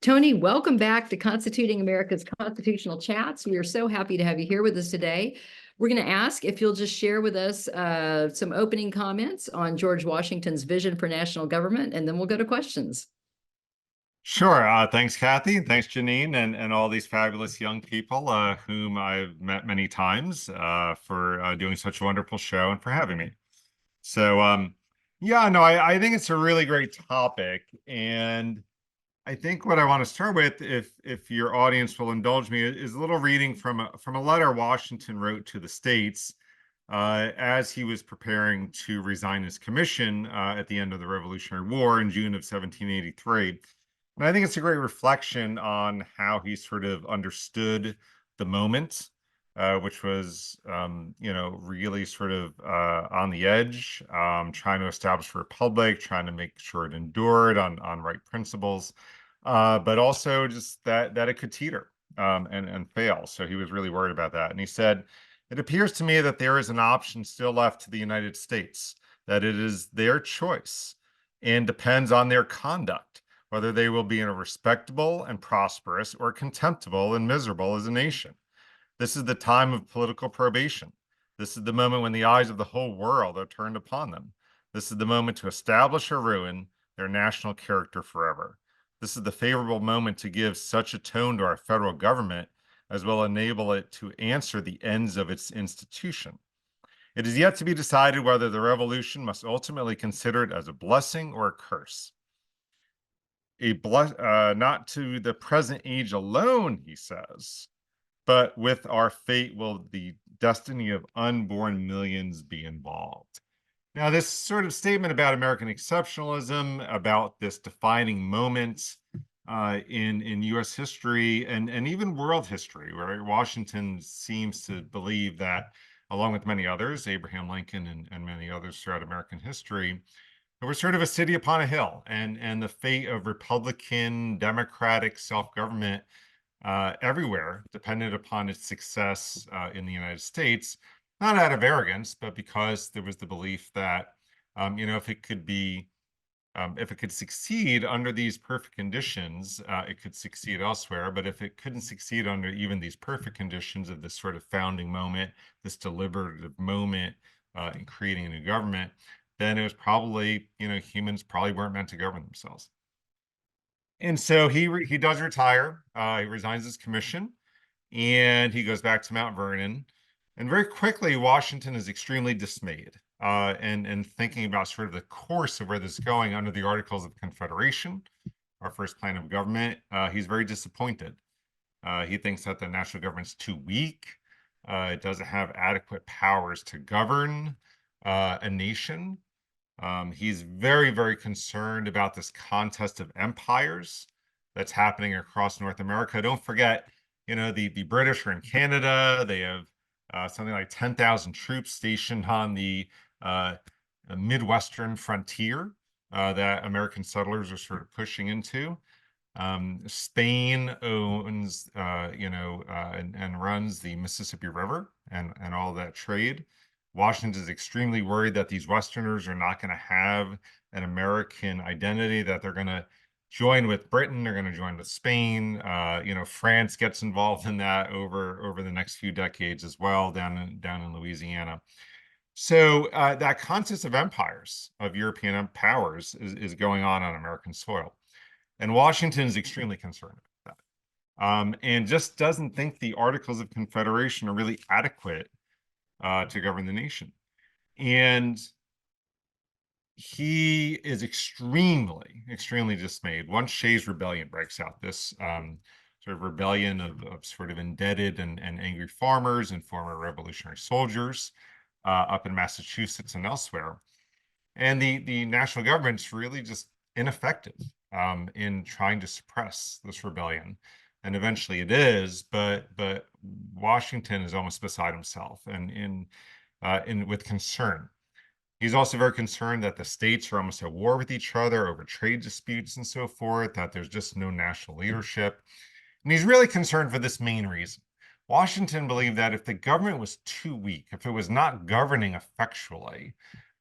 Tony, welcome back to Constituting America's Constitutional Chats. We are so happy to have you here with us today. We're going to ask if you'll just share with us some opening comments on George Washington's vision for national government, and then we'll go to questions. Sure. Thanks, Kathy. Thanks, Janine, and all these fabulous young people whom I've met many times for doing such a wonderful show and for having me. So, yeah, no, I think it's a really great topic. And I think what I want to start with, if your audience will indulge me, is a little reading from a letter Washington wrote to the states as he was preparing to resign his commission at the end of the Revolutionary War in June of 1783. And I think it's a great reflection on how he sort of understood the moment, which was, really sort of on the edge, trying to establish a republic, trying to make sure it endured on right principles, but also just that it could teeter and fail. So he was really worried about that. And he said, "It appears to me that there is an option still left to the United States, that it is their choice and depends on their conduct, whether they will be in a respectable and prosperous or contemptible and miserable as a nation. This is the time of political probation. This is the moment when the eyes of the whole world are turned upon them. This is the moment to establish or ruin their national character forever. This is the favorable moment to give such a tone to our federal government as will enable it to answer the ends of its institution. It is yet to be decided whether the revolution must ultimately consider it as a blessing or a curse. Not to the present age alone, he says, but with our fate will the destiny of unborn millions be involved." Now, this sort of statement about American exceptionalism, about this defining moment in U.S. history and even world history, where Washington seems to believe that, along with many others, Abraham Lincoln and many others throughout American history, we're sort of a city upon a hill, and the fate of Republican, Democratic self-government everywhere depended upon its success in the United States, not out of arrogance, but because there was the belief that, if it could succeed under these perfect conditions, it could succeed elsewhere. But if it couldn't succeed under even these perfect conditions of this sort of founding moment, this deliberative moment in creating a new government, then it was probably, humans probably weren't meant to govern themselves. And so he does retire. He resigns his commission, and he goes back to Mount Vernon. And very quickly, Washington is extremely dismayed and thinking about sort of the course of where this is going under the Articles of Confederation, our first plan of government. He's very disappointed. He thinks that the national government's too weak. It doesn't have adequate powers to govern a nation. He's very, very concerned about this contest of empires that's happening across North America. Don't forget, the British are in Canada. They have something like 10,000 troops stationed on the Midwestern frontier that American settlers are sort of pushing into. Spain owns, and runs the Mississippi River and all that trade. Washington is extremely worried that these Westerners are not going to have an American identity, that they're going to join with Britain, they're going to join with Spain. France gets involved in that over the next few decades as well, down in Louisiana. So that contest of empires, of European powers, is going on American soil. And Washington is extremely concerned about that. And just doesn't think the Articles of Confederation are really adequate to govern the nation. And he is extremely, extremely dismayed once Shays' Rebellion breaks out, this sort of rebellion of sort of indebted and angry farmers and former revolutionary soldiers up in Massachusetts and elsewhere. And the national government's really just ineffective in trying to suppress this rebellion. And eventually it is, but Washington is almost beside himself and with concern. He's also very concerned that the states are almost at war with each other over trade disputes and so forth, that there's just no national leadership. And he's really concerned for this main reason. Washington believed that if the government was too weak, if it was not governing effectually,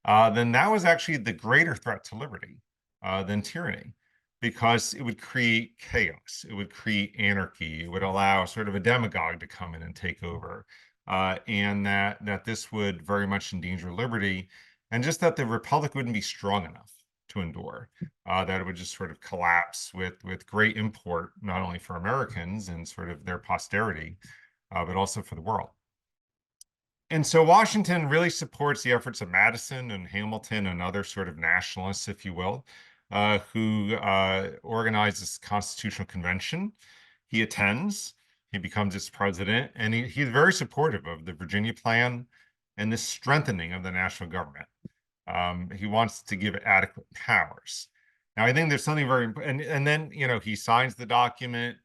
then that was actually the greater threat to liberty than tyranny. because it would create chaos. It would create anarchy. It would allow sort of a demagogue to come in and take over, and that this would very much endanger liberty, and just that the republic wouldn't be strong enough to endure, that it would just sort of collapse with great import, not only for Americans and sort of their posterity, but also for the world. And so Washington really supports the efforts of Madison and Hamilton and other sort of nationalists, if you will, who organize this constitutional convention. He attends, he becomes its president, and he's very supportive of the Virginia Plan and the strengthening of the national government. He wants to give it adequate powers. Now, I think there's something very important, and then, he signs the document.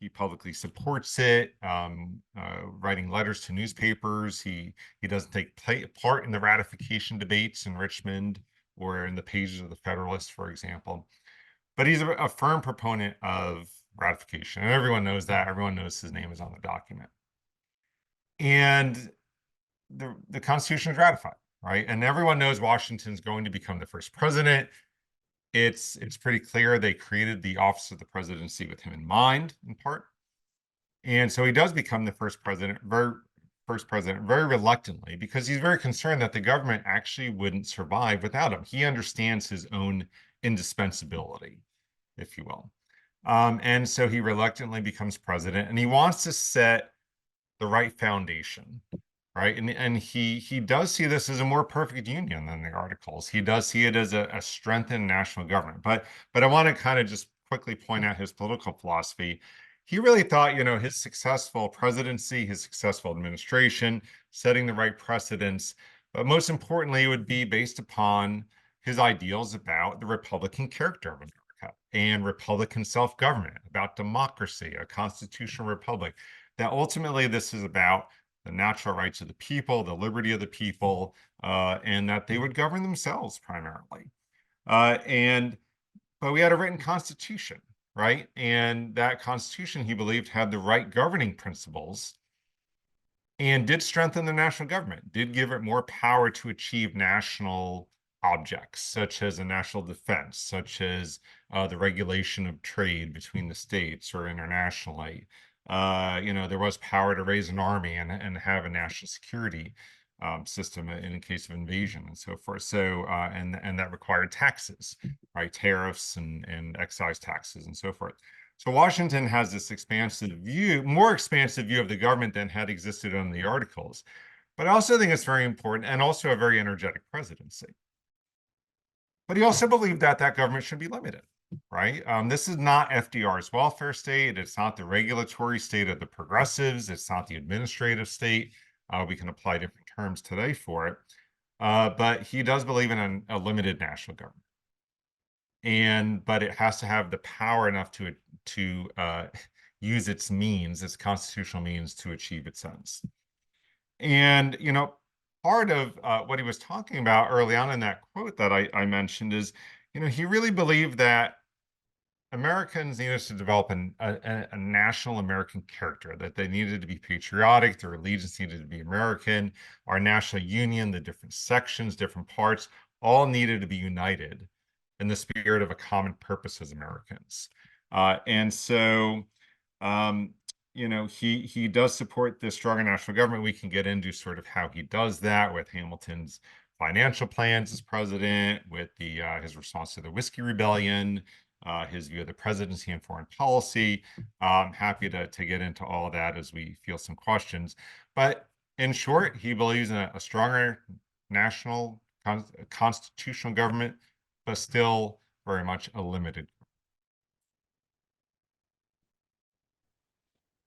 He publicly supports it, writing letters to newspapers. He doesn't take part in the ratification debates in Richmond or in the pages of the Federalist, for example. But he's a firm proponent of ratification, and everyone knows that. Everyone knows his name is on the document. And the Constitution is ratified, right? And everyone knows Washington's going to become the first president. It's pretty clear they created the office of the presidency with him in mind, in part. And so he does become the first president very reluctantly, because he's very concerned that the government actually wouldn't survive without him. He understands his own indispensability, if you will. And so he reluctantly becomes president, and he wants to set the right foundation, right? And he does see this as a more perfect union than the Articles. He does see it as a strengthened national government. But I want to kind of just quickly point out his political philosophy. He really thought, his successful presidency, his successful administration, setting the right precedents, but most importantly, it would be based upon his ideals about the Republican character of America and Republican self-government, about democracy, a constitutional republic, that ultimately this is about the natural rights of the people, the liberty of the people, and that they would govern themselves primarily. But we had a written constitution, right? And that constitution, he believed, had the right governing principles and did strengthen the national government, did give it more power to achieve national objects, such as a national defense, such as the regulation of trade between the states or internationally. There was power to raise an army and have a national security system in case of invasion and so forth. So, and that required taxes, right? Tariffs and excise taxes and so forth. So Washington has this more expansive view of the government than had existed on the Articles. But I also think it's very important, and also a very energetic presidency. But he also believed that government should be limited, right? This is not FDR's welfare state. It's not the regulatory state of the progressives. It's not the administrative state. We can apply different terms today for it. But he does believe in a limited national government. But it has to have the power enough to use its means, its constitutional means, to achieve its ends. And part of what he was talking about early on in that quote that I mentioned is, he really believed that Americans needed to develop a national American character, that they needed to be patriotic, their allegiance needed to be American, our national union, the different sections, different parts, all needed to be united in the spirit of a common purpose as Americans. And so, he does support this stronger national government. We can get into sort of how he does that with Hamilton's financial plans as president, with his response to the Whiskey Rebellion, his view of the presidency and foreign policy. I'm happy to get into all of that as we field some questions. But in short, he believes in a stronger national constitutional government, but still very much a limited.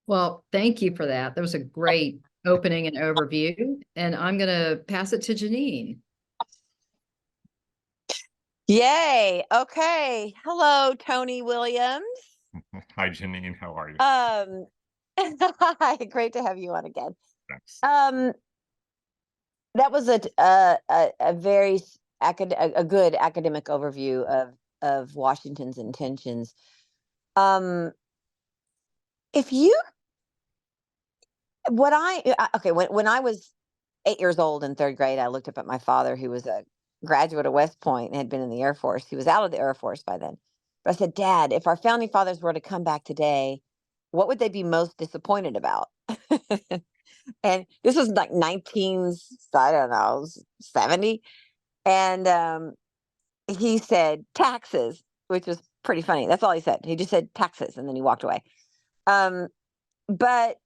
Well, thank you for that. That was a great opening and overview. And I'm going to pass it to Janine. Yay. Okay. Hello, Tony Williams. Hi, Janine. How are you? Hi. Great to have you on again. Thanks. That was a very good academic overview of Washington's intentions. When I was 8 years old in third grade, I looked up at my father, who was a graduate of West Point and had been in the Air Force. He was out of the Air Force by then. But I said, Dad, if our founding fathers were to come back today, what would they be most disappointed about? And this was like 19, I don't know, 70. And he said taxes, which was pretty funny. That's all he said. He just said taxes, and then he walked away. Um, but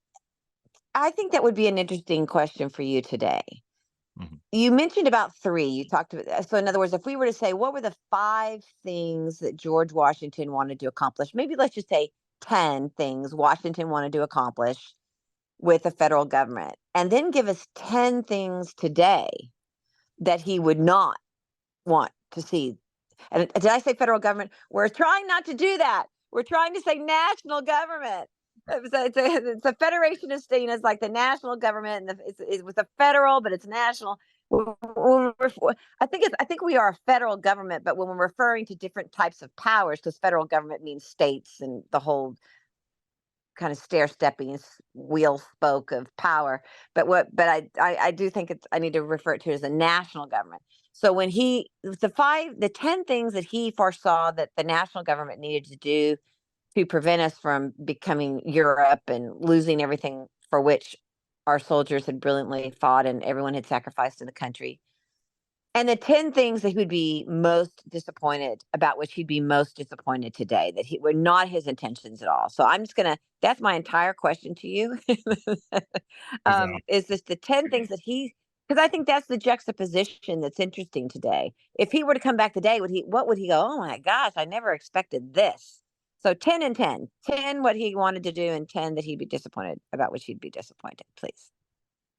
I think that would be an interesting question for you today. Mhm. You mentioned about three. You talked about, so in other words, if we were to say, what were the 5 things that George Washington wanted to accomplish? Maybe let's just say 10 things Washington wanted to accomplish with the federal government, and then give us 10 things today that he would not want to see. And did I say federal government? We're trying not to do that. We're trying to say national government. It's a federation of states. It's like the national government, and it's with a federal, but it's national. I think we are a federal government, but when we're referring to different types of powers, because federal government means states and the whole kind of stair-stepping wheel spoke of power. But I do think I need to refer to it as a national government. So when the 10 things that he foresaw that the national government needed to do to prevent us from becoming Europe and losing everything for which our soldiers had brilliantly fought and everyone had sacrificed in the country. And the 10 things that he would be most disappointed about, which he'd be most disappointed today, that were not his intentions at all. So I'm just going to, that's my entire question to you. Is this the 10 things that because I think that's the juxtaposition that's interesting today. If he were to come back today, what would he go, oh my gosh, I never expected this. So 10 and 10, 10 what he wanted to do, and 10 that he'd be disappointed about, which he'd be disappointed, please.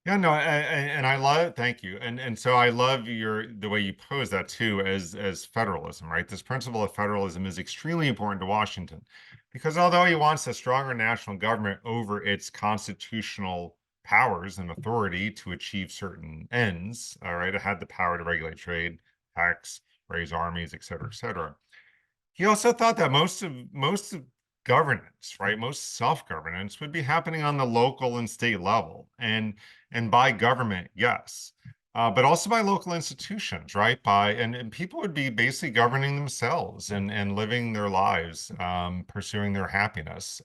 Yeah, no, and I love, thank you. And so I love the way you pose that too as federalism, right? This principle of federalism is extremely important to Washington because although he wants a stronger national government over its constitutional powers and authority to achieve certain ends, all right, it had the power to regulate trade, tax, raise armies, et cetera, he also thought that most of governance, right, most self-governance would be happening on the local and state level, and by government, yes, but also by local institutions, right? And people would be basically governing themselves and living their lives, pursuing their happiness,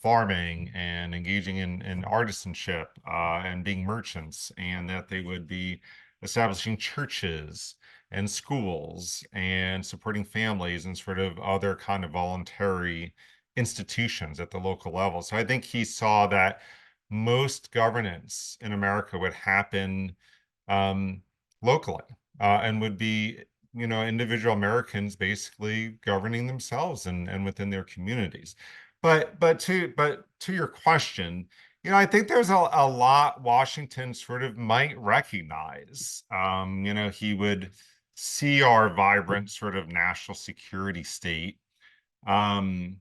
farming and engaging in artisanship, and being merchants, and that they would be establishing churches and schools and supporting families and sort of other kind of voluntary institutions at the local level. So I think he saw that most governance in America would happen locally, and would be, individual Americans basically governing themselves and within their communities. But to your question, I think there's a lot Washington sort of might recognize. He would see our vibrant sort of national security state. Um,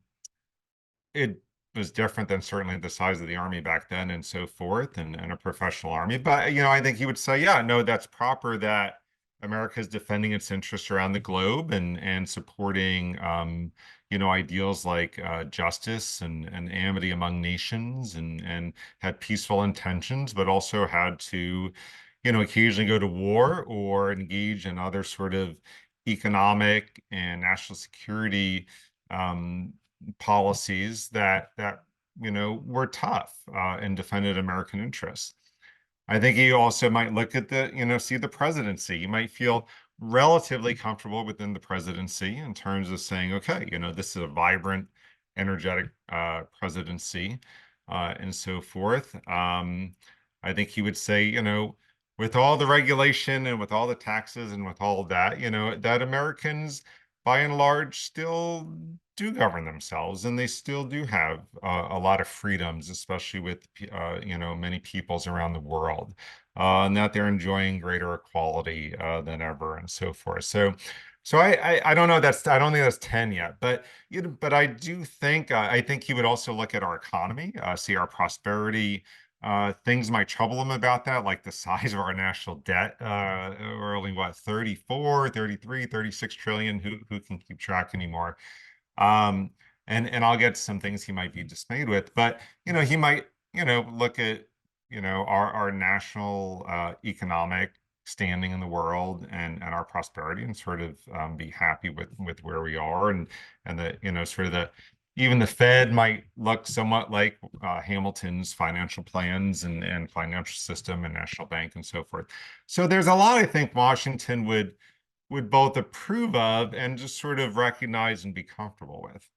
it was different than certainly the size of the army back then and so forth, and a professional army. But, I think he would say, yeah, no, that's proper that America is defending its interests around the globe and supporting, ideals like justice and amity among nations and had peaceful intentions, but also had to, occasionally go to war or engage in other sort of economic and national security policies that were tough, and defended American interests. I think you also might look at see the presidency. You might feel relatively comfortable within the presidency in terms of saying, okay, this is a vibrant, energetic presidency, and so forth. I think he would say, with all the regulation and with all the taxes and with all of that, that Americans by and large still do govern themselves and they still do have a lot of freedoms, especially with many peoples around the world, and that they're enjoying greater equality than ever and so forth. So I don't know, I don't think that's 10 yet, but but I do think I think he would also look at our economy, see our prosperity. Things might trouble him about that, like the size of our national debt. We're only what, 34, 33, 36 trillion. Who can keep track anymore? Um, and I'll get to some things he might be dismayed with, but he might, look at, our national economic standing in the world and our prosperity, and sort of be happy with where we are, and the, you know, sort of the, even the Fed might look somewhat like Hamilton's financial plans and financial system and national bank and so forth. So there's a lot I think Washington would both approve of and just sort of recognize and be comfortable with.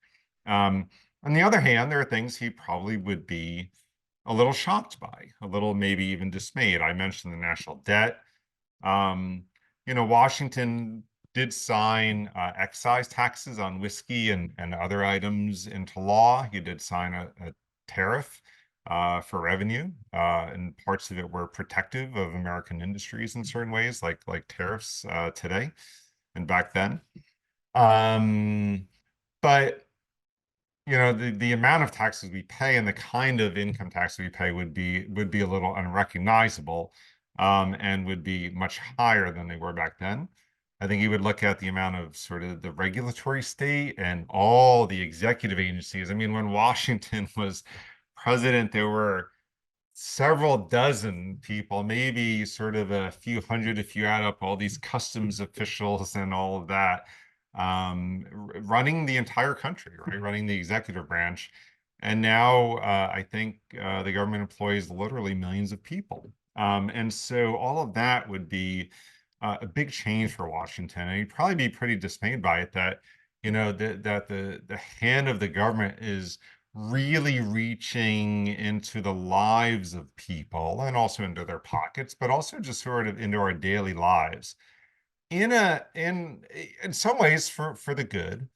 On the other hand, there are things he probably would be a little shocked by, a little maybe even dismayed. I mentioned the national debt. You know, Washington did sign excise taxes on whiskey and other items into law. He did sign a tariff for revenue, and parts of it were protective of American industries in certain ways, like tariffs today and back then. But you know, the amount of taxes we pay and the kind of income tax we pay would be a little unrecognizable, and would be much higher than they were back then. I think you would look at the amount of sort of the regulatory state and all the executive agencies. I mean, when Washington was president, there were several dozen people, maybe sort of a few hundred if you add up all these customs officials and all of that, running the entire country, right? Running the executive branch. And now I think the government employs literally millions of people. And so all of that would be a big change for Washington. And he'd probably be pretty dismayed by it, that, you know, that the hand of the government is really reaching into the lives of people and also into their pockets, but also just sort of into our daily lives in some ways for the good,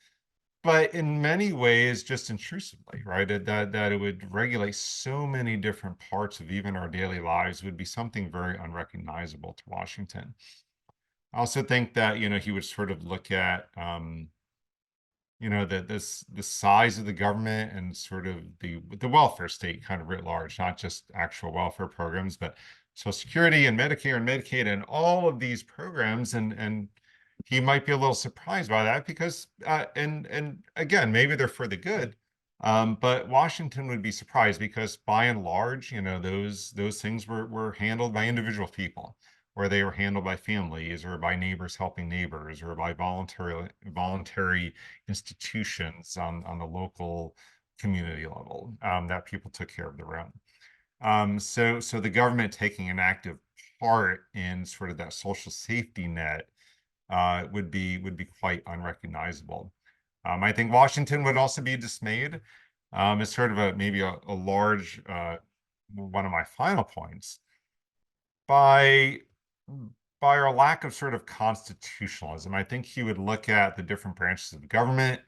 but in many ways just intrusively, right? That it would regulate so many different parts of even our daily lives would be something very unrecognizable to Washington. I also think that, you know, he would sort of look at you know, the size of the government and sort of the welfare state kind of writ large, not just actual welfare programs, but Social Security and Medicare and Medicaid and all of these programs. And he might be a little surprised by that because and again, maybe they're for the good. But Washington would be surprised because by and large, you know, those things were handled by individual people, or they were handled by families or by neighbors helping neighbors or by voluntary institutions on the local community level, that people took care of their own. So the government taking an active part in sort of that social safety net would be quite unrecognizable. I think Washington would also be dismayed. It's sort of maybe a large one of my final points by our lack of sort of constitutionalism. I think he would look at the different branches of government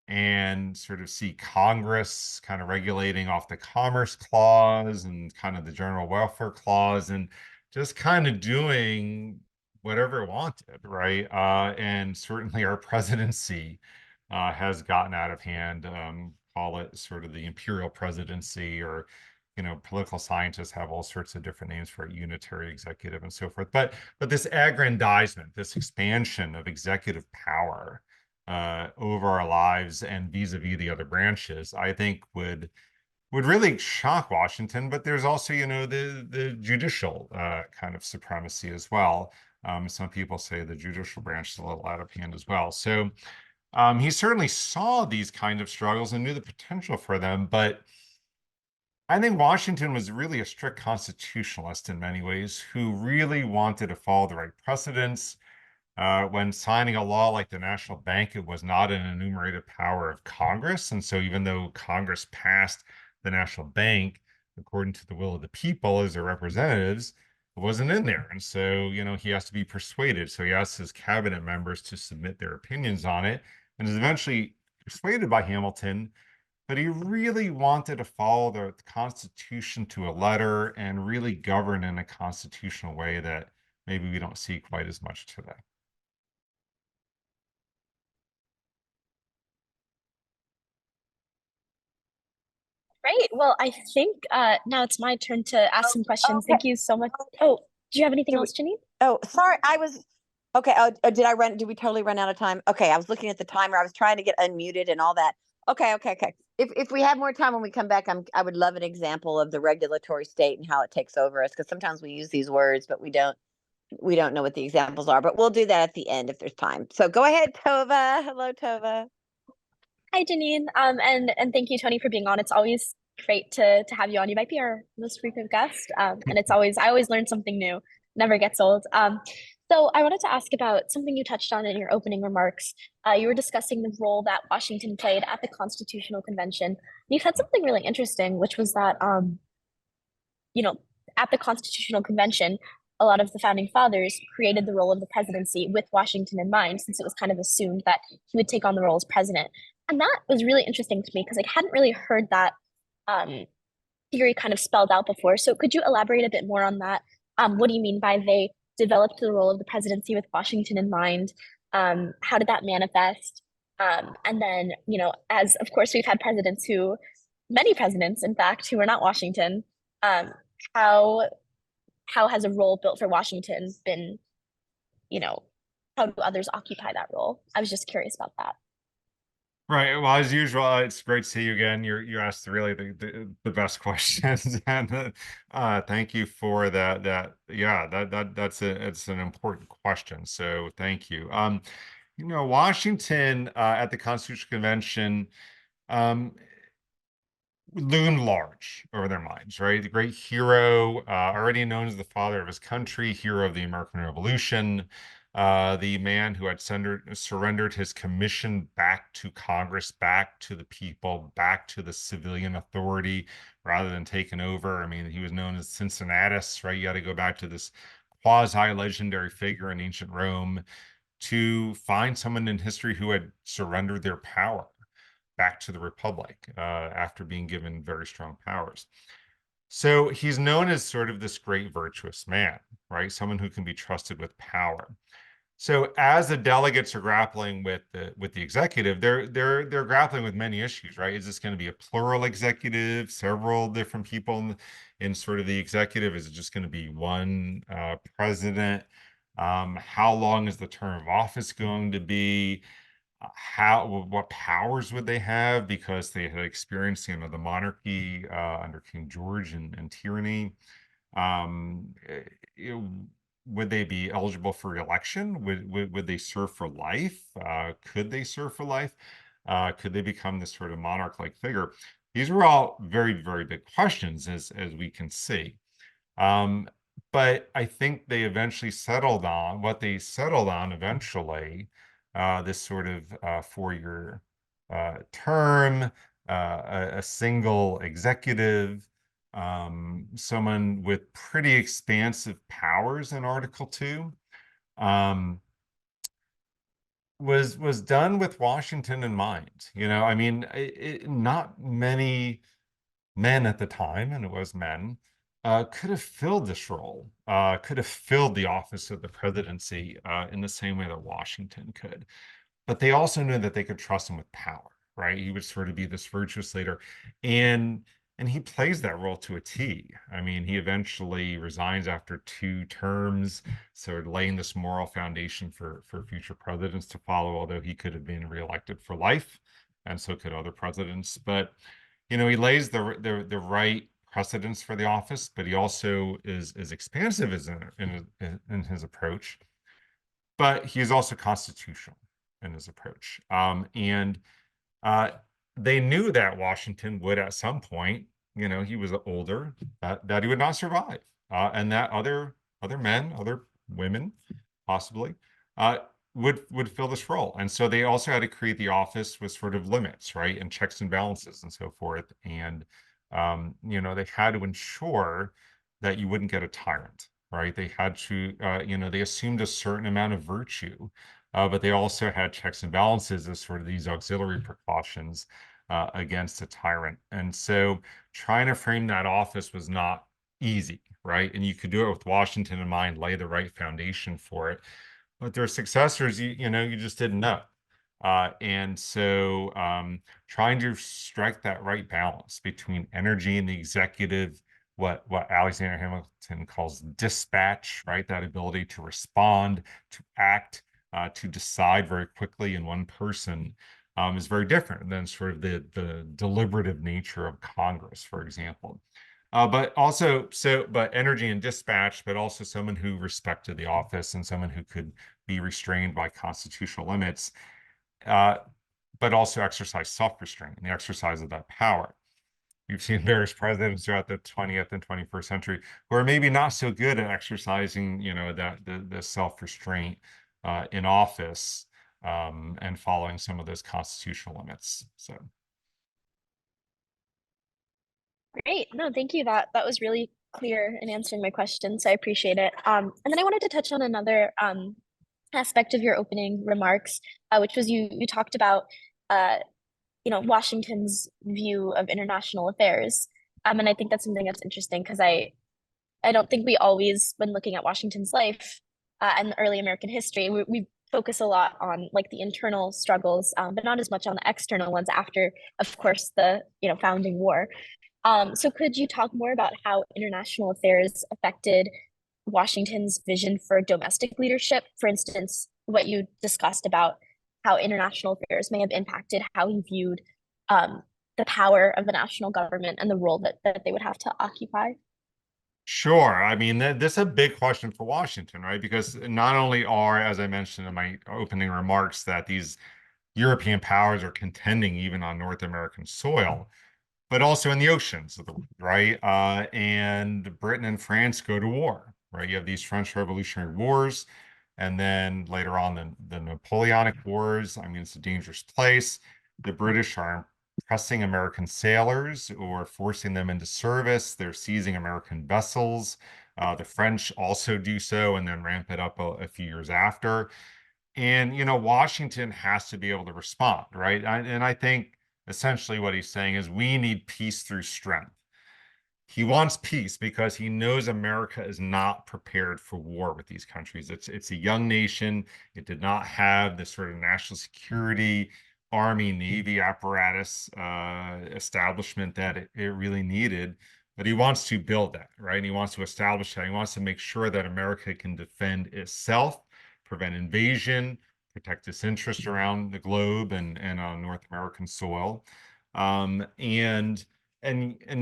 and sort of see Congress kind of regulating off the Commerce Clause and kind of the General Welfare Clause and just kind of doing whatever it wanted, right? And certainly our presidency has gotten out of hand. Call it sort of the imperial presidency, or, you know, political scientists have all sorts of different names for it, unitary executive and so forth. But this aggrandizement, this expansion of executive power over our lives and vis-a-vis the other branches, I think would really shock Washington. But there's also, you know, the judicial kind of supremacy as well. Some people say the judicial branch is a little out of hand as well. So he certainly saw these kind of struggles and knew the potential for them. But I think Washington was really a strict constitutionalist in many ways, who really wanted to follow the right precedents. When signing a law like the National Bank, it was not an enumerated power of Congress. And so even though Congress passed the National Bank according to the will of the people as their representatives, it wasn't in there. And so, you know, he has to be persuaded. So he asked his cabinet members to submit their opinions on it, and is eventually persuaded by Hamilton. But he really wanted to follow the Constitution to a letter and really govern in a constitutional way that maybe we don't see quite as much today. Great. Well, I think now it's my turn to ask some questions. Okay. Thank you so much. Oh, do you have anything else, Janine? Oh, sorry. I was okay. Did we totally run out of time? Okay. I was looking at the timer. I was trying to get unmuted and all that. Okay. If we have more time when we come back, I would love an example of the regulatory state and how it takes over us, because sometimes we use these words, but we don't we don't know what the examples are, but we'll do that at the end if there's time. So go ahead, Tova. Hello, Tova. Hi, Janine. And thank you, Tony, for being on. It's always great to have you on. You might be our most frequent guest. And I always learn something new. Never gets old. So I wanted to ask about something you touched on in your opening remarks. You were discussing the role that Washington played at the Constitutional Convention. You said something really interesting, which was that you know, at the Constitutional Convention, a lot of the founding fathers created the role of the presidency with Washington in mind, since it was kind of assumed that he would take on the role as president. And that was really interesting to me because I hadn't really heard that theory kind of spelled out before. So could you elaborate a bit more on that? What do you mean by they developed the role of the presidency with Washington in mind? How did that manifest? And then, as of course we've had many presidents, in fact, who were not Washington. How has a role built for Washington been, how do others occupy that role? I was just curious about that. Right. Well, as usual, it's great to see you again. You asked really the best questions, and thank you for that. Yeah, it's an important question. So thank you. Washington at the Constitutional Convention loomed large over their minds, right? The great hero, already known as the father of his country, hero of the American Revolution, the man who had surrendered his commission back to Congress, back to the people, back to the civilian authority, rather than taken over. I mean, he was known as Cincinnatus, right? You got to go back to this quasi-legendary figure in ancient Rome to find someone in history who had surrendered their power back to the Republic after being given very strong powers. So he's known as sort of this great virtuous man, right? Someone who can be trusted with power. So as the delegates are grappling with the executive, they're grappling with many issues, right? Is this going to be a plural executive, several different people in sort of the executive? Is it just going to be one president? How long is the term of office going to be? What powers would they have because they had experienced the monarchy under King George and tyranny? Would they be eligible for re-election? Would they serve for life? Could they serve for life? Could they become this sort of monarch-like figure? These were all very, very big questions, as we can see. But I think they eventually settled on eventually, this sort of 4-year term, a single executive, someone with pretty expansive powers in Article 2, was done with Washington in mind. I mean, not many men at the time, and it was men, could have filled this role, could have filled the office of the presidency in the same way that Washington could. But they also knew that they could trust him with power, right? He would sort of be this virtuous leader. And he plays that role to a T. I mean, he eventually resigns after 2 terms, so laying this moral foundation for future presidents to follow, although he could have been reelected for life, and so could other presidents. But he lays the right precedents for the office, but he also is expansive in his approach. But he is also constitutional in his approach. And they knew that Washington would, at some point, he was older, that he would not survive, and that other men, other women, possibly, would fill this role. And so they also had to create the office with sort of limits, right, and checks and balances and so forth. And they had to ensure that you wouldn't get a tyrant, right? They had to, they assumed a certain amount of virtue, but they also had checks and balances as sort of these auxiliary precautions against a tyrant. And so trying to frame that office was not easy, right? And you could do it with Washington in mind, lay the right foundation for it. But their successors, you just didn't know. And so trying to strike that right balance between energy in the executive, what Alexander Hamilton calls dispatch, right? That ability to respond, to act, to decide very quickly in one person is very different than sort of the deliberative nature of Congress, for example. But energy and dispatch, but also someone who respected the office and someone who could be restrained by constitutional limits, but also exercise self-restraint and the exercise of that power. You've seen various presidents throughout the 20th and 21st century who are maybe not so good at exercising, the self-restraint in office, and following some of those constitutional limits. So. Great. No, thank you. That was really clear in answering my question, so I appreciate it. And then I wanted to touch on another aspect of your opening remarks, which was you talked about Washington's view of international affairs. And I think that's something that's interesting because I don't think we always, when looking at Washington's life and the early American history, we focus a lot on like the internal struggles, but not as much on the external ones after, of course, the founding war. So could you talk more about how international affairs affected Washington's vision for domestic leadership? For instance, what you discussed about how international affairs may have impacted how he viewed the power of the national government and the role that they would have to occupy. Sure. I mean, this is a big question for Washington, right? Because not only are, as I mentioned in my opening remarks, that these European powers are contending even on North American soil, but also in the oceans of the world, right? And Britain and France go to war, right? You have these French Revolutionary Wars, and then later on the Napoleonic Wars. I mean, it's a dangerous place. The British are pressing American sailors or forcing them into service. They're seizing American vessels. The French also do so and then ramp it up a few years after. And, Washington has to be able to respond, right? And I think essentially what he's saying is we need peace through strength. He wants peace because he knows America is not prepared for war with these countries. It's a young nation. It did not have the sort of national security, Army, Navy apparatus establishment that it really needed. But he wants to build that, right? And he wants to establish that. He wants to make sure that America can defend itself, prevent invasion, protect its interests around the globe and on North American soil. And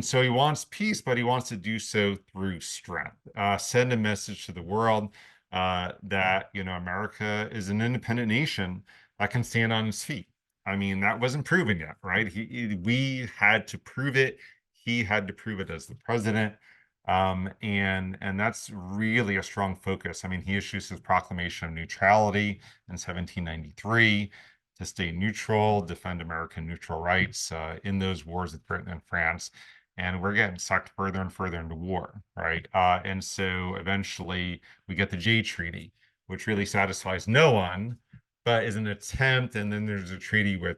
so he wants peace, but he wants to do so through strength. Send a message to the world that America is an independent nation that can stand on its feet. I mean, that wasn't proven yet, right? We had to prove it. He had to prove it as the president. And that's really a strong focus. I mean, he issues his Proclamation of Neutrality in 1793 to stay neutral, defend American neutral rights in those wars with Britain and France. And we're getting sucked further and further into war, right? And so eventually we get the Jay Treaty, which really satisfies no one, but is an attempt. And then there's a treaty with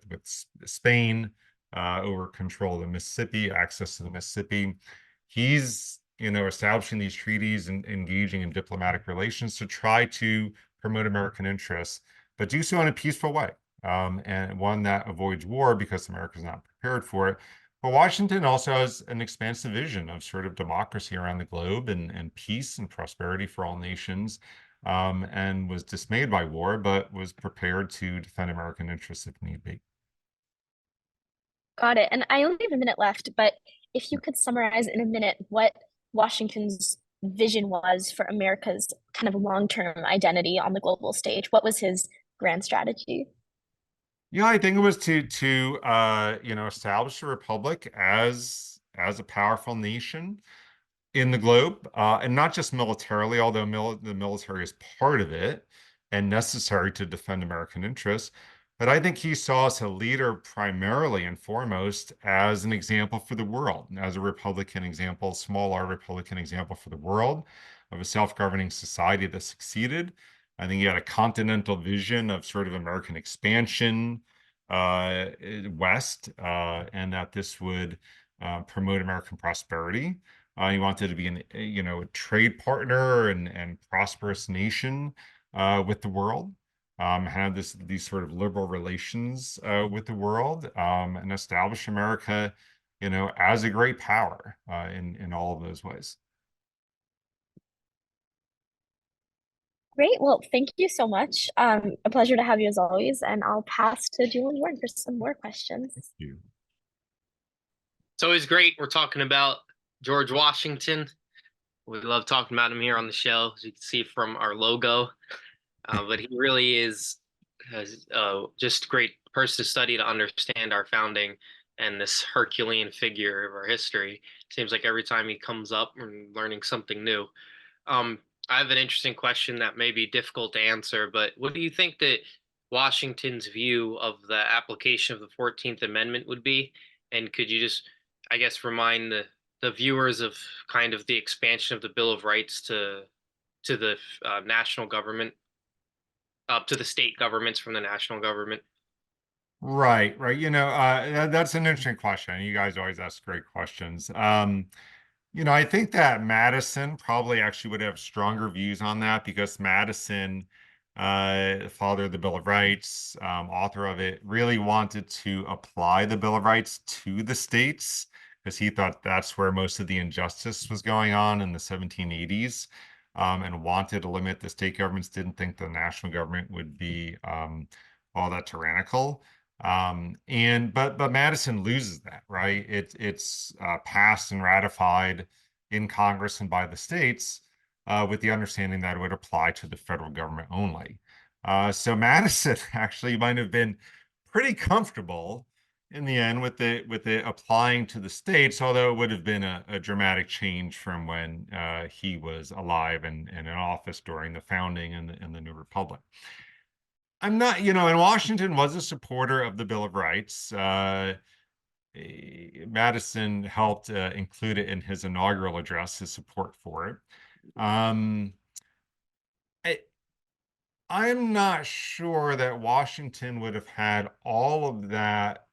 Spain over control of the Mississippi, access to the Mississippi. He's establishing these treaties and engaging in diplomatic relations to try to promote American interests, but do so in a peaceful way. And one that avoids war because America is not prepared for it. But Washington also has an expansive vision of sort of democracy around the globe and peace and prosperity for all nations, and was dismayed by war, but was prepared to defend American interests if need be. Got it. And I only have a minute left, but if you could summarize in a minute what Washington's vision was for America's kind of long-term identity on the global stage, what was his grand strategy? Yeah, I think it was to establish a republic as a powerful nation in the globe, and not just militarily, although the military is part of it and necessary to defend American interests. But I think he saw us a leader primarily and foremost as an example for the world, as a Republican example, small R Republican example for the world of a self-governing society that succeeded. I think he had a continental vision of sort of American expansion west, and that this would promote American prosperity. He wanted to be a trade partner and prosperous nation with the world. Have these sort of liberal relations with the world, and establish America, as a great power in all of those ways. Great. Well, thank you so much. A pleasure to have you as always. And I'll pass to Julie Warren for some more questions. Thank you. It's always great. We're talking about George Washington. We love talking about him here on the show, as you can see from our logo. But he really is just a great person to study to understand our founding and this Herculean figure of our history. Seems like every time he comes up, we're learning something new. Um, I have an interesting question that may be difficult to answer, but what do you think that Washington's view of the application of the 14th Amendment would be? And could you just, I guess, remind the viewers of kind of the expansion of the Bill of Rights to the national government, up to the state governments from the national government? Right, right. That's an interesting question. You guys always ask great questions. I think that Madison probably actually would have stronger views on that because Madison, father of the Bill of Rights, author of it, really wanted to apply the Bill of Rights to the states because he thought that's where most of the injustice was going on in the 1780s, and wanted to limit the state governments, didn't think the national government would be all that tyrannical. But Madison loses that, right? It's passed and ratified in Congress and by the states, with the understanding that it would apply to the federal government only. So Madison actually might have been pretty comfortable in the end with it applying to the states, although it would have been a dramatic change from when he was alive and in office during the founding and the new republic. I'm not, and Washington was a supporter of the Bill of Rights. Madison helped include it in his inaugural address, his support for it. Um, I, I'm not sure that Washington would have had all of that,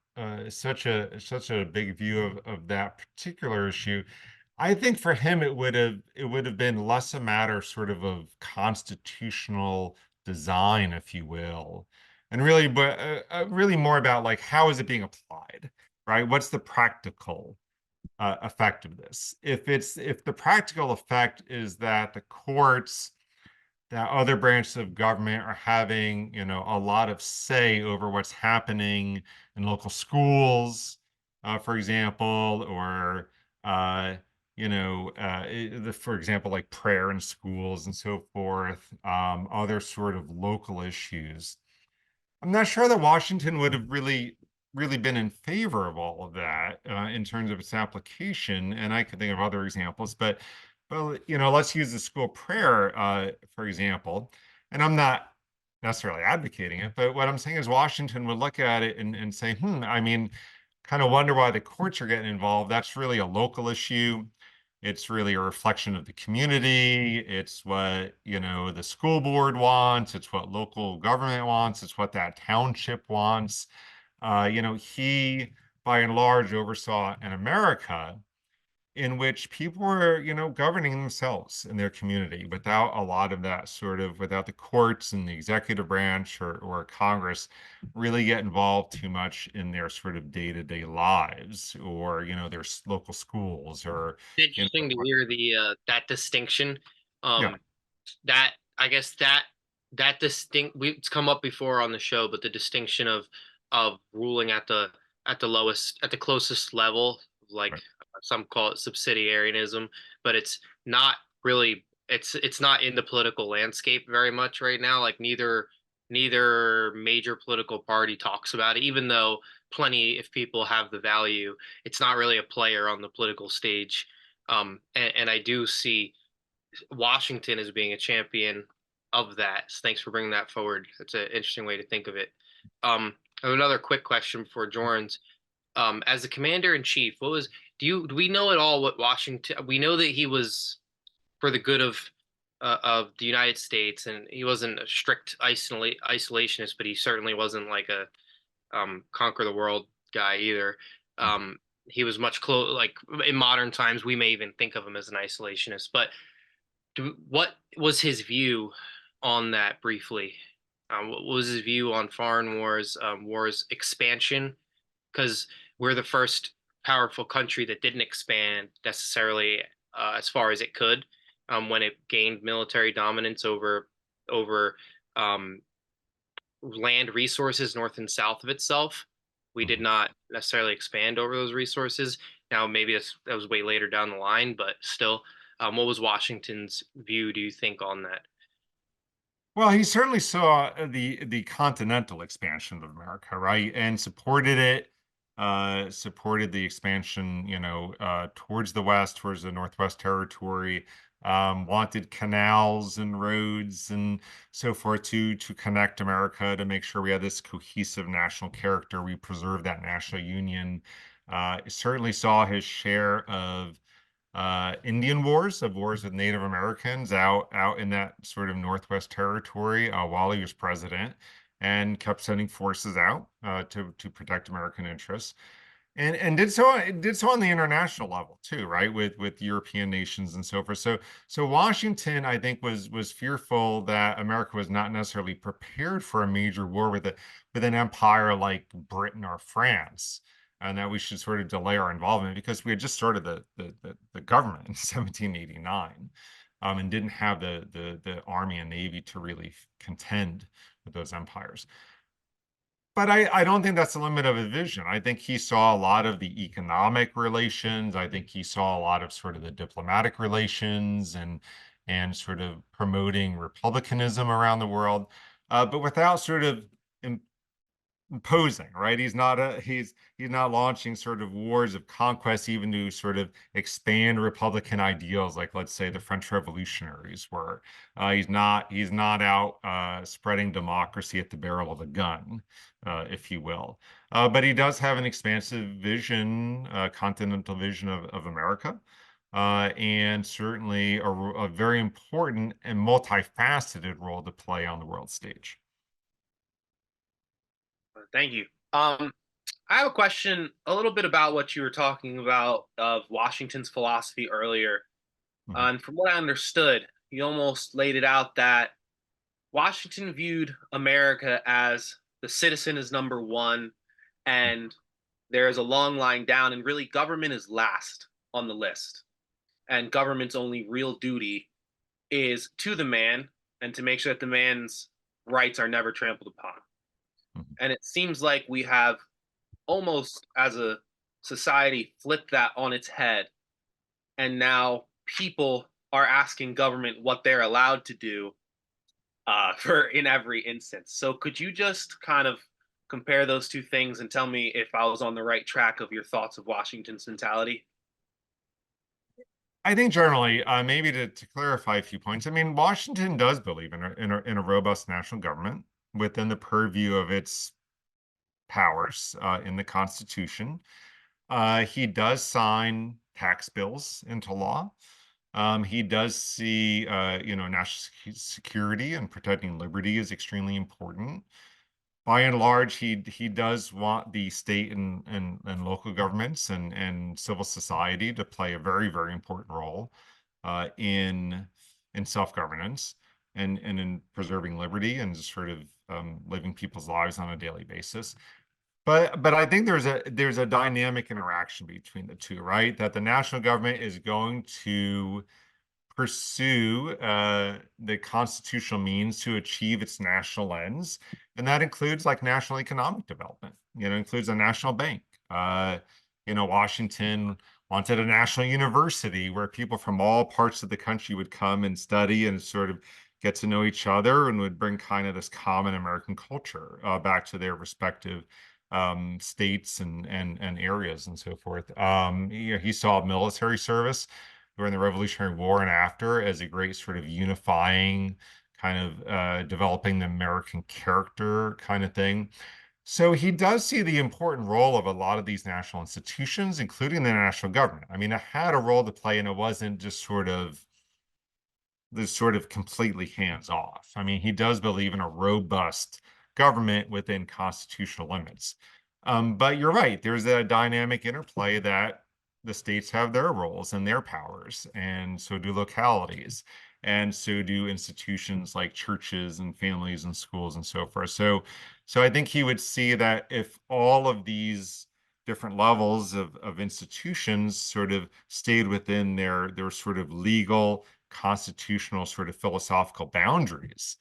such a big view of that particular issue. I think for him it would have been less a matter sort of constitutional design, if you will, and really, but really more about like how is it being applied, right? What's the practical effect of this? If the practical effect is that the courts, that other branches of government are having, a lot of say over what's happening in local schools, for example, or for example, like prayer in schools and so forth, other sort of local issues. I'm not sure that Washington would have really been in favor of all of that in terms of its application. And I could think of other examples, but let's use the school prayer for example. And I'm not necessarily advocating it, but what I'm saying is Washington would look at it and say, I mean, kind of wonder why the courts are getting involved. That's really a local issue. It's really a reflection of the community. It's what, the school board wants. It's what local government wants. It's what that township wants. He, by and large, oversaw an America in which people were, governing themselves in their community without a lot of that without the courts and the executive branch or Congress really get involved too much in their sort of day-to-day lives or, their local schools or, Interesting to hear the that distinction. yeah. That I guess that distinct it's come up before on the show, but the distinction of ruling at the closest level, like Right. some call it subsidiarianism, but it's not really it's not in the political landscape very much right now. Like neither major political party talks about it, even though plenty, if people have the value, it's not really a player on the political stage. And I do see Washington as being a champion of that. So thanks for bringing that forward. That's an interesting way to think of it. I have another quick question for Jorns. As the commander in chief, do we know at all what Washington? We know that he was for the good of the United States, and he wasn't a strict isolationist, but he certainly wasn't like a conquer the world guy either. He was much close. Like in modern times, we may even think of him as an isolationist. But what was his view on that briefly? What was his view on foreign wars expansion? Because we're the first powerful country that didn't expand necessarily as far as it could when it gained military dominance over land resources north and south of itself. We did not necessarily expand over those resources. Now, maybe that was way later down the line, but still, what was Washington's view, do you think, on that? Well, he certainly saw the continental expansion of America, right, and supported it. Supported the expansion, towards the west, towards the Northwest Territory. Wanted canals and roads and so forth to connect America, to make sure we had this cohesive national character. We preserved that national union. Certainly saw his share of Indian wars, of wars with Native Americans out in that sort of Northwest Territory while he was president, and kept sending forces out to protect American interests, and did so on the international level too, right, with European nations and so forth. So Washington, I think, was fearful that America was not necessarily prepared for a major war with an empire like Britain or France, and that we should sort of delay our involvement because we had just started the government in 1789, and didn't have the army and navy to really contend with those empires. But I don't think that's the limit of his vision. I think he saw a lot of the economic relations. I think he saw a lot of sort of the diplomatic relations and sort of promoting republicanism around the world, but without sort of imposing, right? He's not launching sort of wars of conquest, even to sort of expand Republican ideals, like, let's say, the French revolutionaries were. He's not out spreading democracy at the barrel of a gun, if you will. But he does have an expansive vision, continental vision of America. And certainly a very important and multifaceted role to play on the world stage. Thank you. I have a question a little bit about what you were talking about of Washington's philosophy earlier. And from what I understood, you almost laid it out that Washington viewed America as the citizen is number one, and there is a long line down, and really government is last on the list. And government's only real duty is to the man and to make sure that the man's rights are never trampled upon. And it seems like we have almost, as a society, flipped that on its head. And now people are asking government what they're allowed to do for in every instance. So could you just kind of compare those two things and tell me if I was on the right track of your thoughts of Washington's mentality? I think generally, maybe to clarify a few points, I mean, Washington does believe in a robust national government within the purview of its powers in the Constitution. He does sign tax bills into law. He does see, national security and protecting liberty is extremely important. By and large, he does want the state and local governments and civil society to play a very, very important role in self-governance and in preserving liberty and sort of living people's lives on a daily basis. But I think there's a dynamic interaction between the two, right? That the national government is going to pursue the constitutional means to achieve its national ends, and that includes like national economic development. Includes a national bank. Washington wanted a national university where people from all parts of the country would come and study and sort of get to know each other, and would bring kind of this common American culture back to their respective states and areas and so forth. He saw military service during the Revolutionary War and after as a great sort of unifying kind of developing the American character kind of thing. So he does see the important role of a lot of these national institutions, including the national government. I mean, it had a role to play, and it wasn't just sort of completely hands off. I mean, he does believe in a robust government within constitutional limits. But you're right, there's a dynamic interplay that the states have their roles and their powers, and so do localities, and so do institutions like churches and families and schools and so forth. So I think he would see that if all of these different levels of institutions sort of stayed within their sort of legal, constitutional, sort of philosophical boundaries,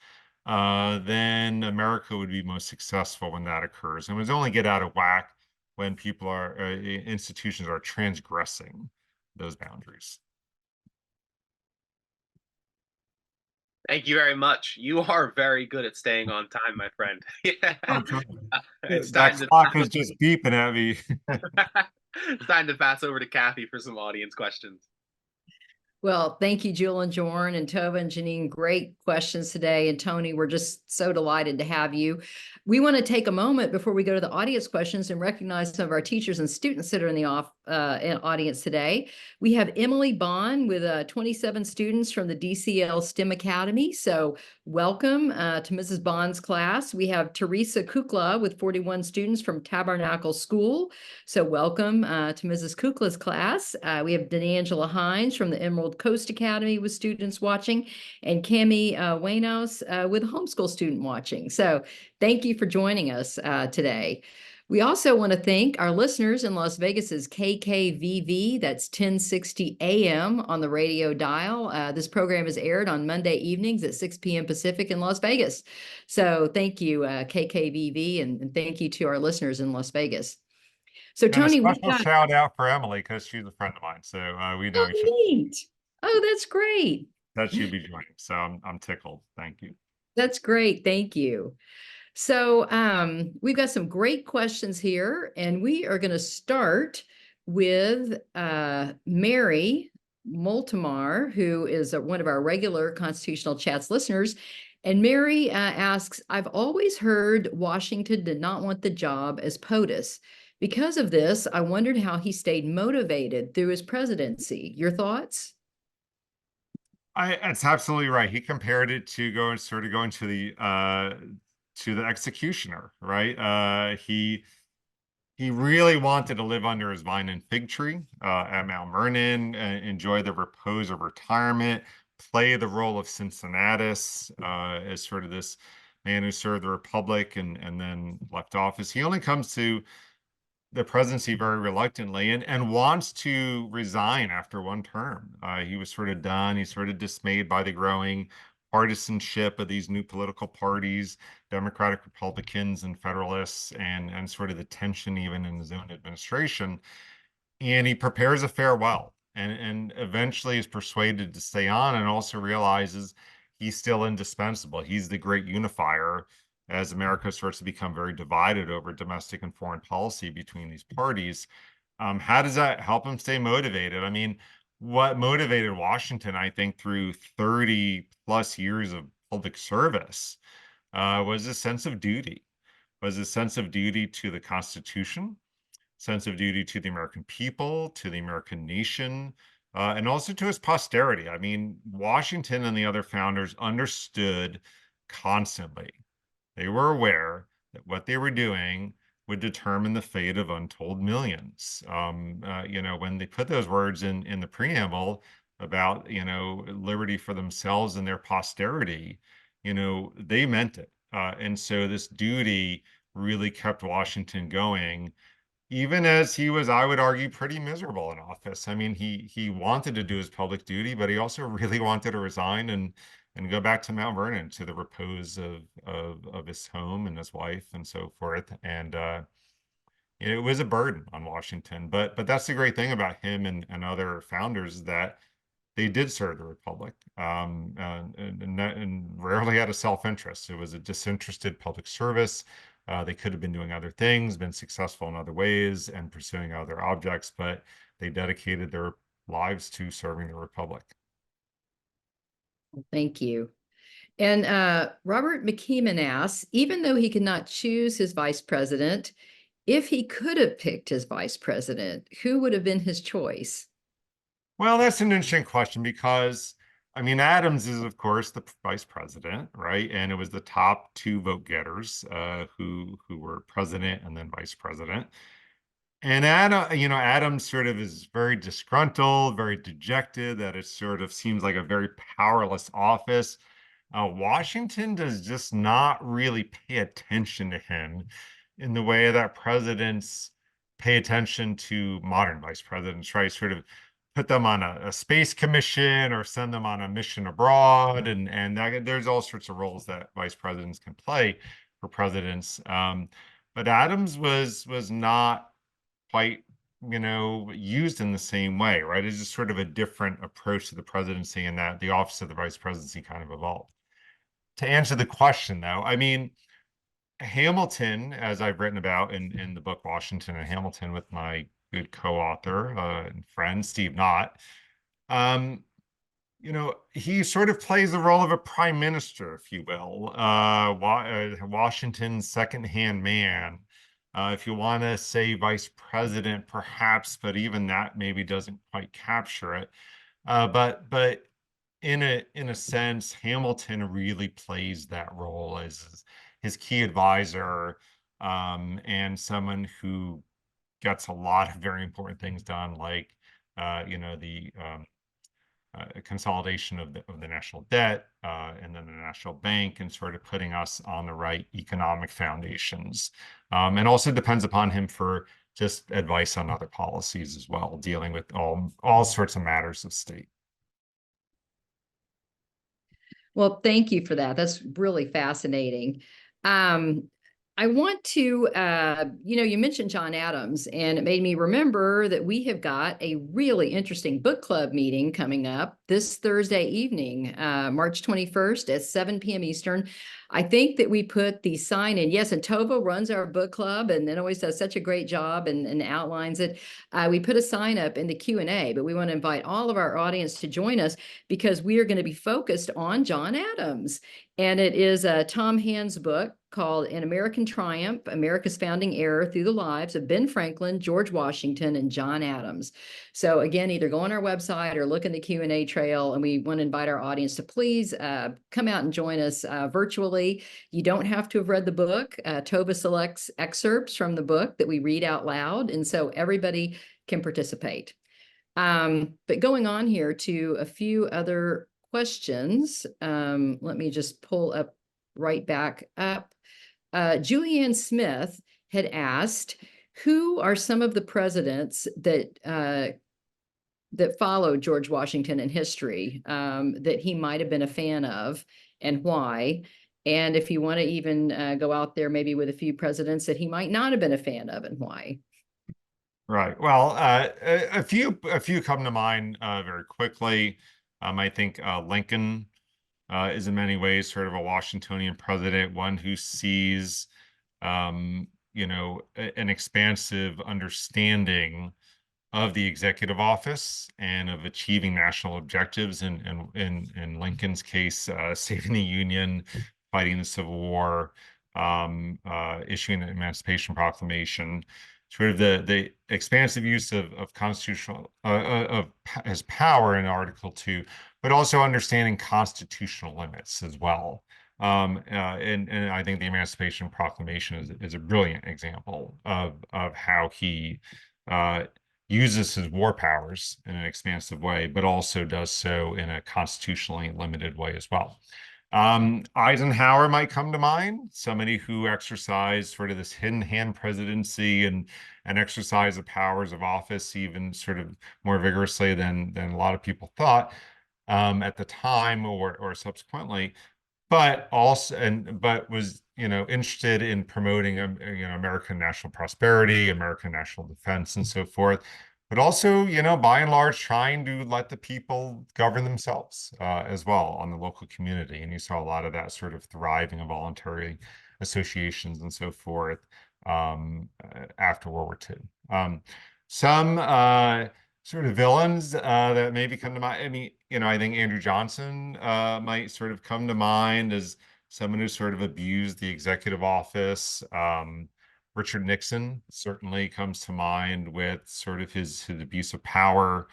then America would be most successful when that occurs. And it would only get out of whack when people are institutions are transgressing those boundaries. Thank you very much. You are very good at staying on time, my friend. Yeah. It's That time to clock is just beeping at me. it's time to pass over to Kathy for some audience questions. Well, thank you, Jewel and Jorn and Tova and Janine. Great questions today. And Tony, we're just so delighted to have you. We want to take a moment before we go to the audience questions and recognize some of our teachers and students that are in the audience today. We have Emily Bond with 27 students from the DCL STEM Academy. So welcome to Mrs. Bond's class. We have Teresa Kukla with 41 students from Tabernacle School. So welcome to Mrs. Kukla's class. We have D'Angela Hines from the Emerald Coast Academy with students watching, and Cami Waynos with a homeschool student watching. So thank you for joining us today. We also want to thank our listeners in Las Vegas's KKVV, that's 1060 AM on the radio dial. This program is aired on Monday evenings at 6 p.m. Pacific in Las Vegas. So thank you, KKVV, and thank you to our listeners in Las Vegas. So And Tony, a we've special got shout out for Emily because she's a friend of mine. So we know each other. neat. Oh, that's great. That she'd be joining. So I'm tickled. Thank you. That's great. Thank you. So we've got some great questions here, and we are going to start with Mary Multimar, who is one of our regular Constitutional Chats listeners. And Mary asks, I've always heard Washington did not want the job as POTUS. Because of this, I wondered how he stayed motivated through his presidency. Your thoughts? It's absolutely right. He compared it to going to the executioner, right? He really wanted to live under his vine and fig tree at Mount Vernon, enjoy the repose of retirement, play the role of Cincinnatus as sort of this man who served the Republic and then left office. He only comes to the presidency very reluctantly and wants to resign after one term. He was sort of done. He's sort of dismayed by the growing partisanship of these new political parties, Democratic, Republicans, and Federalists, and sort of the tension even in his own administration. And he prepares a farewell and eventually is persuaded to stay on and also realizes he's still indispensable. He's the great unifier as America starts to become very divided over domestic and foreign policy between these parties. How does that help him stay motivated? I mean, what motivated Washington, I think, through 30 plus years of public service was a sense of duty, to the Constitution, sense of duty to the American people, to the American nation, and also to his posterity. I mean, Washington and the other founders understood constantly. They were aware that what they were doing would determine the fate of untold millions. When they put those words in the preamble about, liberty for themselves and their posterity, they meant it. And so this duty really kept Washington going, even as he was, I would argue, pretty miserable in office. I mean, he wanted to do his public duty, but he also really wanted to resign and go back to Mount Vernon, to the repose of his home and his wife and so forth. And it was a burden on Washington. But that's the great thing about him and other founders, that they did serve the Republic and rarely had a self-interest. It was a disinterested public service. They could have been doing other things, been successful in other ways and pursuing other objects, but they dedicated their lives to serving the Republic. Thank you. And Robert McKeeman asks, even though he could not choose his vice president, if he could have picked his vice president, who would have been his choice? Well, that's an interesting question because, I mean, Adams is, of course, the vice president, right? And it was the top two vote getters who were president and then vice president. And Adams sort of is very disgruntled, very dejected, that it sort of seems like a very powerless office. Washington does just not really pay attention to him in the way that presidents pay attention to modern vice presidents, right? Sort of put them on a space commission or send them on a mission abroad, and there's all sorts of roles that vice presidents can play for presidents. But Adams was not quite, used in the same way, right? It's just sort of a different approach to the presidency, and that the office of the vice presidency kind of evolved. To answer the question, though, I mean, Hamilton, as I've written about in the book Washington and Hamilton with my good co-author and friend Steve Knott, he sort of plays the role of a prime minister, if you will, Washington's second-hand man. If you want to say vice president, perhaps, but even that maybe doesn't quite capture it. But in a sense, Hamilton really plays that role as his key advisor, and someone who gets a lot of very important things done, like the consolidation of the national debt, and then the national bank, and sort of putting us on the right economic foundations. And also depends upon him for just advice on other policies as well, dealing with all sorts of matters of state. Well, thank you for that. That's really fascinating. I want to, you mentioned John Adams, and it made me remember that we have got a really interesting book club meeting coming up this Thursday evening, March 21st at 7 p.m. Eastern. I think that we put the sign in. Yes, and Tova runs our book club and then always does such a great job and outlines it. We put a sign up in the Q&A, but we want to invite all of our audience to join us because we are going to be focused on John Adams. And it is a Tom Hand's book called An American Triumph, America's Founding Era Through the Lives of Ben Franklin, George Washington, and John Adams. So again, either go on our website or look in the Q&A trail, and we want to invite our audience to please come out and join us virtually. You don't have to have read the book. Tova selects excerpts from the book that we read out loud, and so everybody can participate. But going on here to a few other questions. Let me just pull up right back up. Julianne Smith had asked, who are some of the presidents that followed George Washington in history that he might have been a fan of, and why? And if you want to even go out there maybe with a few presidents that he might not have been a fan of, and why? Right. Well, a few come to mind very quickly. I think Lincoln is in many ways sort of a Washingtonian president, one who sees, an expansive understanding of the executive office and of achieving national objectives. In Lincoln's case, saving the Union, fighting the Civil War, issuing the Emancipation Proclamation. Sort of the expansive use of constitutional of his power in Article 2, but also understanding constitutional limits as well. And I think the Emancipation Proclamation is a brilliant example of how he uses his war powers in an expansive way, but also does so in a constitutionally limited way as well. Eisenhower might come to mind, somebody who exercised sort of this hidden hand presidency and exercise the powers of office even sort of more vigorously than a lot of people thought at the time or subsequently, but was interested in promoting American national prosperity, American national defense, and so forth. But also, by and large, trying to let the people govern themselves as well on the local community. And you saw a lot of that sort of thriving of voluntary associations and so forth after World War II. Some sort of villains that maybe come to mind. I mean, I think Andrew Johnson might sort of come to mind as someone who sort of abused the executive office. Richard Nixon certainly comes to mind with sort of his abuse of power,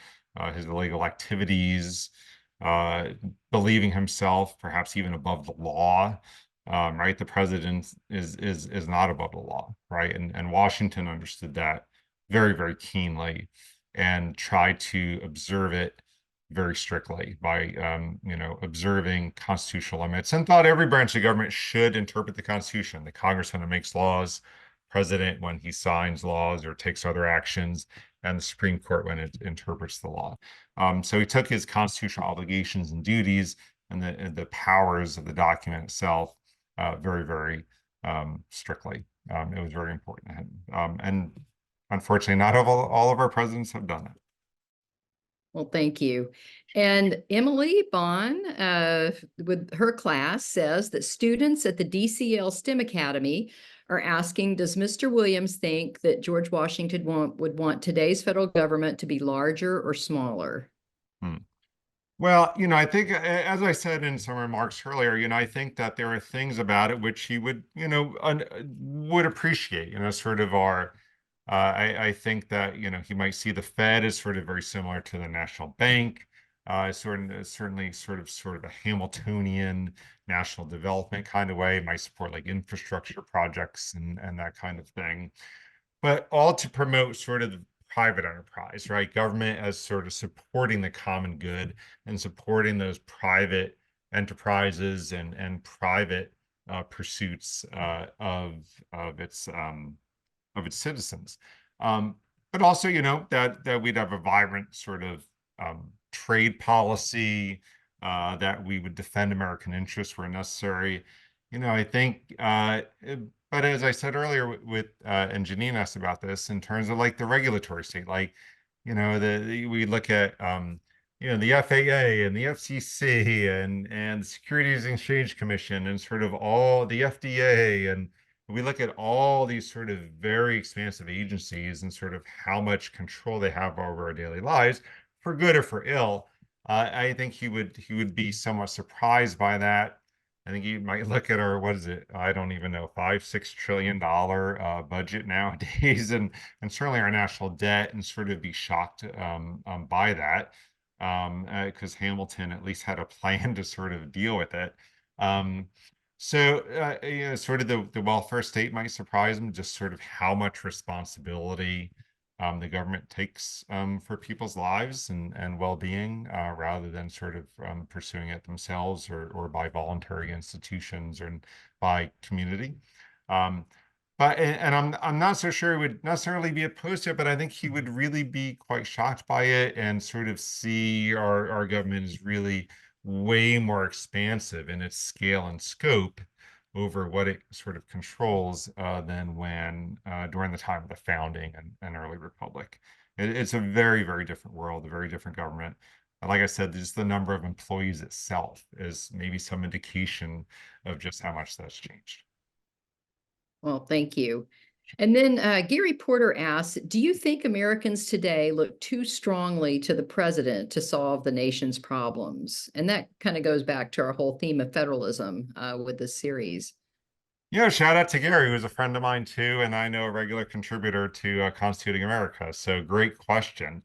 his illegal activities, believing himself perhaps even above the law. Right, the president is not above the law, right? And Washington understood that very, very keenly and tried to observe it very strictly by observing constitutional limits, and thought every branch of government should interpret the Constitution. The Congress when it makes laws, president when he signs laws or takes other actions, and the Supreme Court when it interprets the law. So he took his constitutional obligations and duties and the powers of the document itself very, very strictly. It was very important to him. And unfortunately, not all of our presidents have done it. Well, thank you. And Emily Bond, with her class, says that students at the DCL STEM Academy are asking, does Mr. Williams think that George Washington would want today's federal government to be larger or smaller? Well, I think, as I said in some remarks earlier, I think that there are things about it which he would, would appreciate, sort of I think that, he might see the Fed as sort of very similar to the National Bank, certainly sort of a Hamiltonian national development kind of way, might support like infrastructure projects and that kind of thing, but all to promote sort of private enterprise, right? Government as sort of supporting the common good and supporting those private enterprises and private pursuits of its citizens. But also, that we'd have a vibrant sort of trade policy, that we would defend American interests where necessary. I think, but as I said earlier with and Janine asked about this in terms of like the regulatory state, like, we look at, the FAA and the FCC and the Securities and Exchange Commission and sort of all the FDA, and we look at all these sort of very expansive agencies and sort of how much control they have over our daily lives, for good or for ill. I think he would be somewhat surprised by that. I think you might look at our, what is it? I don't even know, $5-6 trillion budget nowadays, and certainly our national debt, and sort of be shocked by that, because Hamilton at least had a plan to sort of deal with it. So, sort of the welfare state might surprise him, just sort of how much responsibility the government takes for people's lives and well-being, rather than sort of pursuing it themselves or by voluntary institutions or by community. But I'm not so sure he would necessarily be opposed to it, but I think he would really be quite shocked by it and sort of see our government is really way more expansive in its scale and scope over what it sort of controls than when during the time of the founding and early republic. It's a very, very different world, a very different government. Like I said, just the number of employees itself is maybe some indication of just how much that's changed. Well, thank you. And then Gary Porter asks, do you think Americans today look too strongly to the president to solve the nation's problems? And that kind of goes back to our whole theme of federalism with this series. Yeah, shout out to Gary, who's a friend of mine too, and I know a regular contributor to Constituting America. So great question.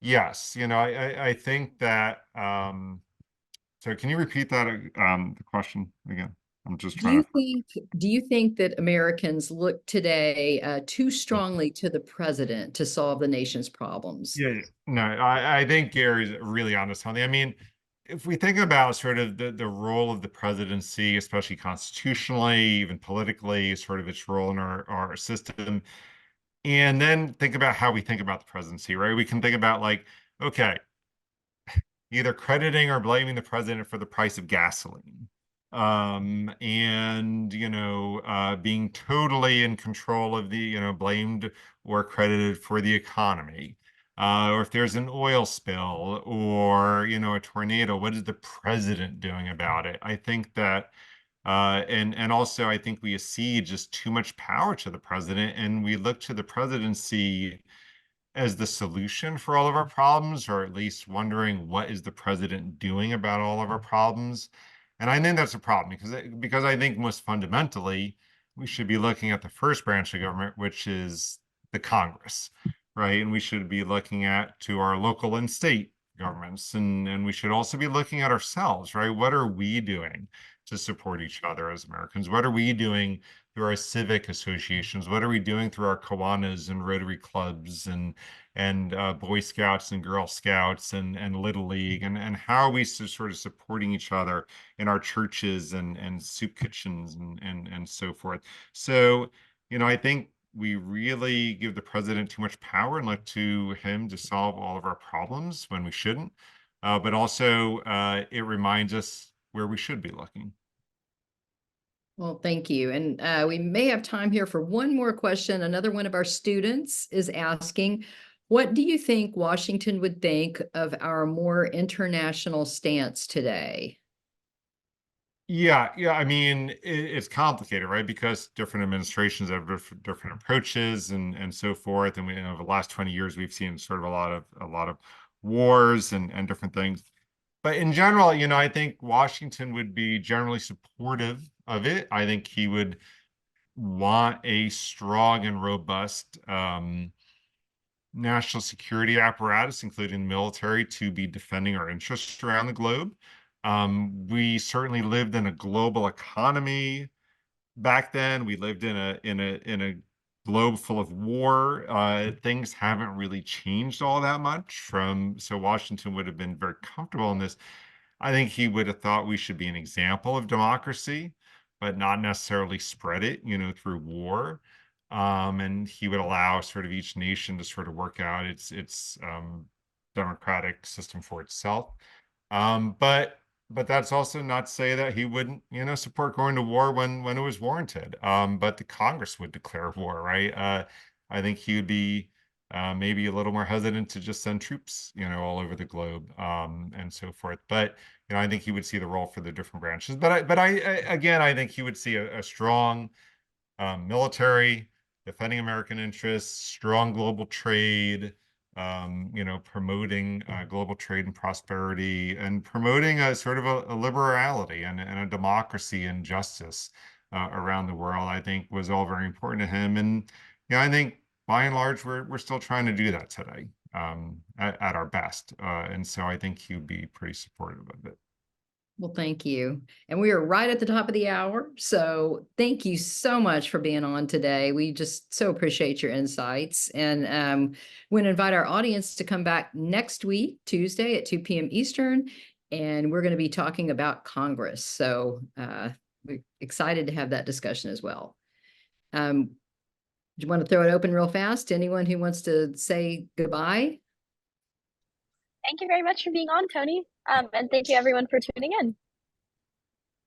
Yes, I think that. So can you repeat that the question again? I'm just trying to. Do you think that Americans look today too strongly to the president to solve the nation's problems? Yeah, no, I think Gary's really on to something. I mean, if we think about sort of the role of the presidency, especially constitutionally, even politically, sort of its role in our system, and then think about how we think about the presidency, right? We can think about like, okay, either crediting or blaming the president for the price of gasoline. And being totally in control of the, blamed or credited for the economy. Or if there's an oil spill or, a tornado, what is the president doing about it? I think that and also I think we cede just too much power to the president, and we look to the presidency as the solution for all of our problems, or at least wondering what is the president doing about all of our problems. And I think that's a problem because I think most fundamentally, we should be looking at the first branch of government, which is the Congress, right? And we should be looking to our local and state governments, and we should also be looking at ourselves, right? What are we doing to support each other as Americans? What are we doing through our civic associations? What are we doing through our Kiwanis and Rotary clubs and Boy Scouts and Girl Scouts and Little League? And how are we sort of supporting each other in our churches and soup kitchens and so forth? So, I think we really give the president too much power and look to him to solve all of our problems when we shouldn't. But also, it reminds us where we should be looking. Well, thank you. And we may have time here for one more question. Another one of our students is asking, what do you think Washington would think of our more international stance today? Yeah. I mean, it's complicated, right? Because different administrations have different approaches and so forth. And we, over the last 20 years, we've seen sort of a lot of wars and different things. But in general, I think Washington would be generally supportive of it. I think he would want a strong and robust national security apparatus, including the military, to be defending our interests around the globe. We certainly lived in a global economy back then. We lived in a globe full of war. Things haven't really changed all that much so Washington would have been very comfortable in this. I think he would have thought we should be an example of democracy, but not necessarily spread it, through war. And he would allow sort of each nation to sort of work out its democratic system for itself. But that's also not to say that he wouldn't, support going to war when it was warranted. But the Congress would declare war, right? I think he would be maybe a little more hesitant to just send troops, all over the globe, and so forth. But I think he would see the role for the different branches. Again, I think he would see a strong military, defending American interests, strong global trade, promoting global trade and prosperity, and promoting a sort of a liberality and a democracy and justice around the world. I think was all very important to him. And I think by and large, we're still trying to do that today, at our best. And so I think he would be pretty supportive of it. Well, thank you. And we are right at the top of the hour. So thank you so much for being on today. We just so appreciate your insights. And we're going to invite our audience to come back next week, Tuesday at 2 p.m. Eastern. And we're going to be talking about Congress. So we're excited to have that discussion as well. Do you want to throw it open real fast to anyone who wants to say goodbye? Thank you very much for being on, Tony. And thank you everyone for tuning in.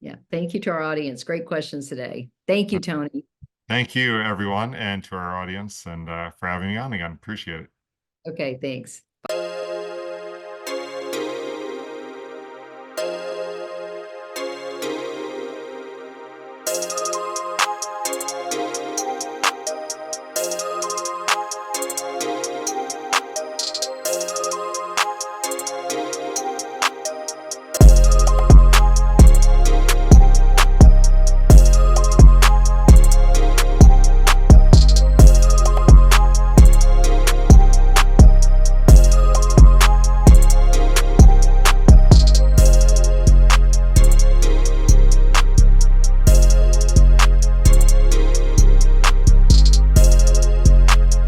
Yeah, thank you to our audience. Great questions today. Thank you, Tony. Thank you, everyone, and to our audience, and for having me on again. Appreciate it. Okay, thanks.